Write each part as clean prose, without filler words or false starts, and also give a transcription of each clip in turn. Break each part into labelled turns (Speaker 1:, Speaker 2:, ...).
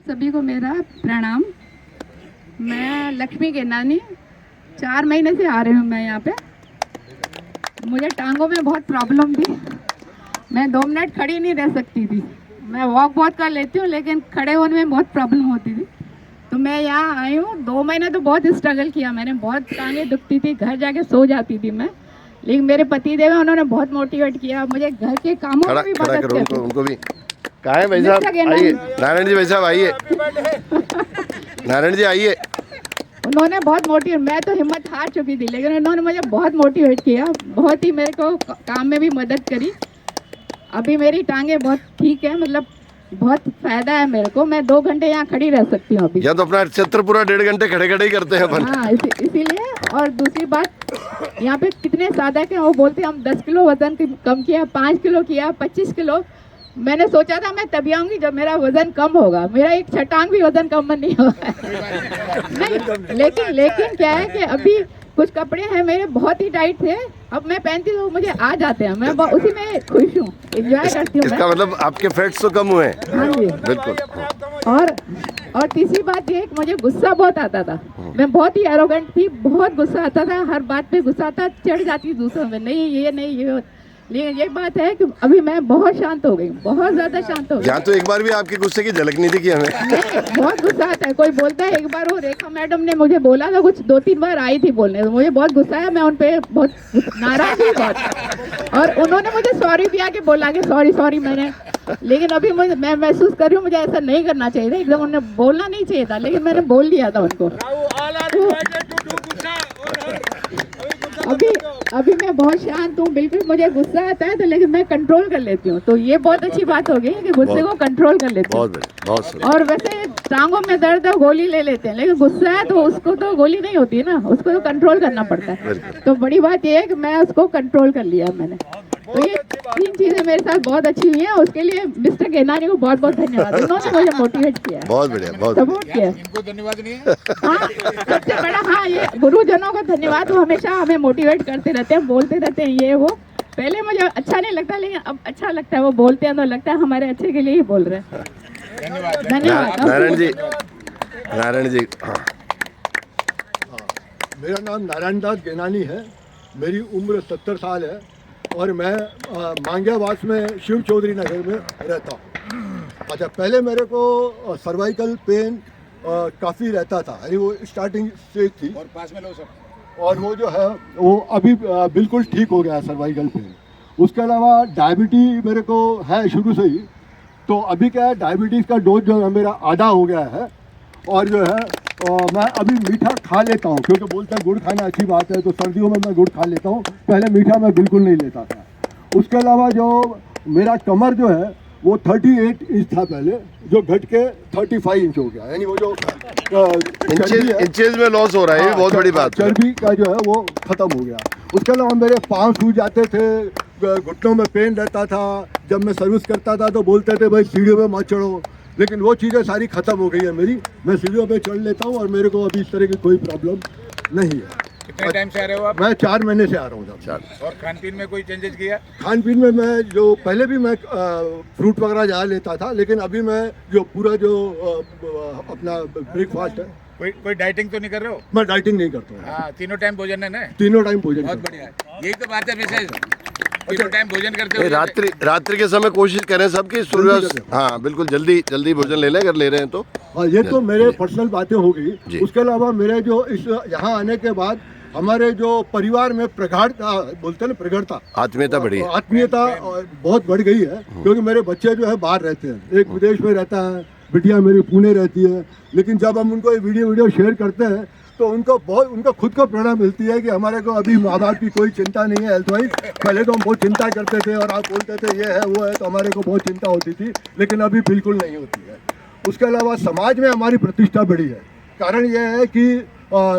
Speaker 1: सभी को मेरा प्रणाम। मैं लक्ष्मी केनानी 4 महीने से आ रही हूँ मैं यहाँ पे। मुझे टांगों में बहुत प्रॉब्लम थी, मैं 2 मिनट खड़ी नहीं रह सकती थी। मैं वॉक बहुत कर लेती हूँ लेकिन खड़े होने में बहुत प्रॉब्लम होती थी। तो मैं यहाँ आई हूँ। 2 महीने तो बहुत स्ट्रगल किया मैंने, बहुत टांगें दुखती थी, घर जाके सो जाती थी मैं। लेकिन मेरे पति देव हैं, उन्होंने बहुत मोटिवेट किया मुझे, घर के कामों में भी मदद करते।
Speaker 2: उनको भी कहाँ है भाई साहब? आइए नारायण जी, भाई साहब आइए। नारायण जी आइए।
Speaker 1: उन्होंने बहुत मोटिवेट, मैं तो हिम्मत हार चुकी थी लेकिन उन्होंने मुझे बहुत मोटिवेट किया, बहुत ही मेरे को काम में भी मदद करी। अभी मेरी टांगे बहुत ठीक है, मतलब बहुत फायदा है मेरे को। मैं 2 घंटे यहाँ खड़ी रह सकती हूँ अभी।
Speaker 2: यहाँ तो अपना क्षेत्र पूरा 1.5 घंटे खड़े खड़े ही करते हैं अपन।
Speaker 1: हाँ, इसीलिए। और दूसरी बात, यहाँ पे कितने साधक हैं, वो बोलते हैं हम 10 किलो वजन कम किया, 5 किलो किया, 25 किलो। मैंने सोचा था मैं तभी आऊंगी जब मेरा वजन कम होगा। मेरा एक छटांग भी वजन कम नहीं होगा। नहीं, लेकिन क्या है कि अभी कुछ कपड़े हैं मेरे बहुत ही टाइट थे, अब मैं पहनती हूँ मुझे आ जाते हैं, मैं उसी में खुश हूँ, एंजॉय करती हूँ।
Speaker 2: इसका मतलब आपके फैट्स तो कम हुए हैं।
Speaker 1: हाँ जी
Speaker 2: बिल्कुल।
Speaker 1: और तीसरी बात ये कि मुझे गुस्सा बहुत आता था। मैं बहुत ही एरोगेंट थी, बहुत गुस्सा आता था, हर बात पे गुस्सा आता, चढ़ जाती दूसरों में, नहीं ये। लेकिन ये बात है कि अभी मैं बहुत शांत हो गई, बहुत ज्यादा शांत हो गई।
Speaker 2: यहाँ तो एक बार भी आपके गुस्से की झलक नहीं दिखी हमें।
Speaker 1: बहुत गुस्सा आता है, कोई बोलता है। एक बार वो रेखा मैडम ने मुझे बोला था, कुछ 2-3 बार आई थी बोलने, तो मुझे बहुत गुस्सा है, मैं उन पे बहुत नाराज हूँ बहुत। और उन्होंने मुझे सॉरी भी आके बोला कि सॉरी मैंने। लेकिन अभी मैं महसूस कर रही हूँ मुझे ऐसा नहीं करना चाहिए था, एकदम उन्हें बोलना नहीं चाहिए था, लेकिन मैंने बोल दिया था उनको। अभी मैं बहुत शांत हूँ, बिल्कुल। मुझे गुस्सा आता है तो लेकिन मैं कंट्रोल कर लेती हूँ, तो ये बहुत अच्छी बात हो गई कि गुस्से को कंट्रोल कर लेती हूँ।
Speaker 2: बहुत।
Speaker 1: और वैसे टांगों में दर्द है गोली ले लेते हैं, लेकिन गुस्सा है तो उसको तो गोली नहीं होती ना, उसको तो कंट्रोल करना पड़ता है। तो बड़ी बात ये है कि मैं उसको कंट्रोल कर लिया मैंने। तो ये 3 चीजें मेरे साथ बहुत अच्छी हुई हैं, उसके लिए मिस्टर केनानी को बहुत बहुत धन्यवाद। उन्होंने मुझे मोटिवेट किया,
Speaker 2: बहुत बढ़िया, बहुत
Speaker 1: सपोर्ट किया।
Speaker 3: इनको धन्यवाद नहीं है।
Speaker 1: हाँ, सबसे बड़ा हाँ ये गुरुजनों को धन्यवाद। वो हमेशा हमें मोटिवेट करते रहते हैं, बोलते रहते हैं ये वो। पहले मुझे अच्छा नहीं लगता लेकिन अब अच्छा लगता है, वो बोलते हैं तो लगता है हमारे अच्छे के लिए ही बोल रहे हैं। धन्यवाद।
Speaker 2: नारायण जी। हाँ।
Speaker 4: मेरा नाम नारायण दास गेनानी है, मेरी उम्र 70 साल है और मैं मांग्यावास में शिव चौधरी नगर में रहता हूँ। अच्छा, पहले मेरे को सर्वाइकल पेन काफ़ी रहता था, यानी वो स्टार्टिंग स्टेज थी।
Speaker 3: और पास में लो सब।
Speaker 4: और वो जो है वो अभी बिल्कुल ठीक हो गया है सर्वाइकल पेन। उसके अलावा डायबिटीज मेरे को है शुरू से ही, तो अभी क्या है डायबिटीज़ का डोज जो है मेरा आधा हो गया है। और जो है मैं अभी मीठा खा लेता हूँ, क्योंकि बोलते हैं गुड़ खाना अच्छी बात है, तो सर्दियों में मैं गुड़ खा लेता हूँ। पहले मीठा मैं बिल्कुल नहीं लेता था। उसके अलावा जो मेरा कमर जो है वो 38 इंच था पहले, जो घट के 35 इंच हो गया, यानी वो जो
Speaker 2: इंचेस में लॉस हो रहा है। ये बहुत बड़ी बात है।
Speaker 4: चर्बी का जो है वो खत्म हो गया। उसके अलावा मेरे पाँव सूज जाते थे, घुटनों में पेन रहता था। जब मैं सर्विस करता था तो बोलते थे भाई सीढ़ियों पे मत चढ़ो, लेकिन वो चीज़ें सारी खत्म हो गई है मेरी। मैं सीढ़ियों पे चढ़ लेता हूँ और मेरे को अभी इस तरह की कोई प्रॉब्लम नहीं है।
Speaker 3: कितने टाइम से आ रहे हो आप?
Speaker 4: मैं 4 महीने से आ रहा हूँ साहब।
Speaker 3: और खान पीन में कोई चेंजेस किया?
Speaker 4: खान पीन में मैं जो पहले भी मैं फ्रूट वगैरह ज़्यादा लेता था, लेकिन अभी मैं जो पूरा जो अपना ब्रेकफास्ट है।
Speaker 3: कोई डाइटिंग तो नहीं कर रहे हो?
Speaker 4: मैं डाइटिंग नहीं करता हूँ।
Speaker 3: हाँ, तीनों टाइम भोजन है ना?
Speaker 4: तीनों टाइम भोजन
Speaker 3: बहुत
Speaker 4: करता हूँ।
Speaker 3: बढ़िया, यही तो बात है मैसेज। तीनों टाइम भोजन करते हो?
Speaker 2: रात्रि के समय कोशिश करें सबकी सूर्य। हाँ बिल्कुल, जल्दी भोजन ले लें अगर ले रहे हैं तो।
Speaker 4: हाँ, ये तो मेरे पर्सनल बातें हो गई। उसके अलावा मेरे जो इस यहाँ आने के बाद हमारे जो परिवार में प्रगाढ़ता बोलते हैं ना, प्रगाढ़ता आत्मीयता बहुत बढ़ गई है। क्योंकि मेरे बच्चे जो है बाहर रहते हैं, एक विदेश में रहता है, बिटिया मेरी पुणे रहती है। लेकिन जब हम उनको ये वीडियो शेयर करते हैं तो उनको खुद को प्रेरणा मिलती है कि हमारे को अभी माँ बाप की कोई चिंता नहीं है हेल्थ वाइज। पहले तो हम बहुत चिंता करते थे और आप बोलते थे ये है वो है, तो हमारे को बहुत चिंता होती थी, लेकिन अभी बिल्कुल नहीं होती है। उसके अलावा समाज में हमारी प्रतिष्ठा बढ़ी है। कारण यह है कि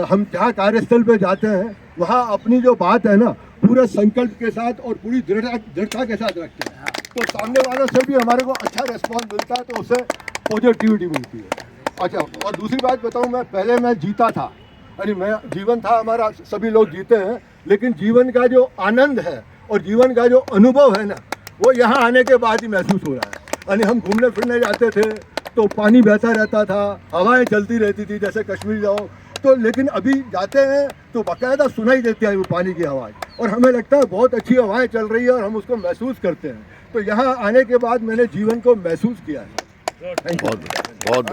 Speaker 4: हम जहाँ कार्यस्थल पे जाते हैं वहाँ अपनी जो बात है ना पूरे संकल्प के साथ और पूरी दृढ़ता के साथ रखते हैं, तो सामने वालों से भी हमारे को अच्छा रिस्पॉन्स मिलता है, तो उससे पॉजिटिविटी मिलती है। अच्छा, और दूसरी बात बताऊँ, मैं पहले मैं जीता था, यानी मैं जीवन था हमारा, सभी लोग जीते हैं, लेकिन जीवन का जो आनंद है और जीवन का जो अनुभव है ना, वो यहाँ आने के बाद ही महसूस हो रहा है। यानी हम घूमने फिरने जाते थे, तो पानी बहता रहता था, हवाएं चलती रहती थी, जैसे कश्मीर जाओ तो। लेकिन अभी जाते हैं तो बाकायदा सुनाई देती है वो पानी की आवाज़, और हमें लगता है बहुत अच्छी हवाएं चल रही है और हम उसको महसूस करते हैं। तो यहाँ आने के बाद मैंने जीवन को महसूस किया है।
Speaker 2: बहुत बहुत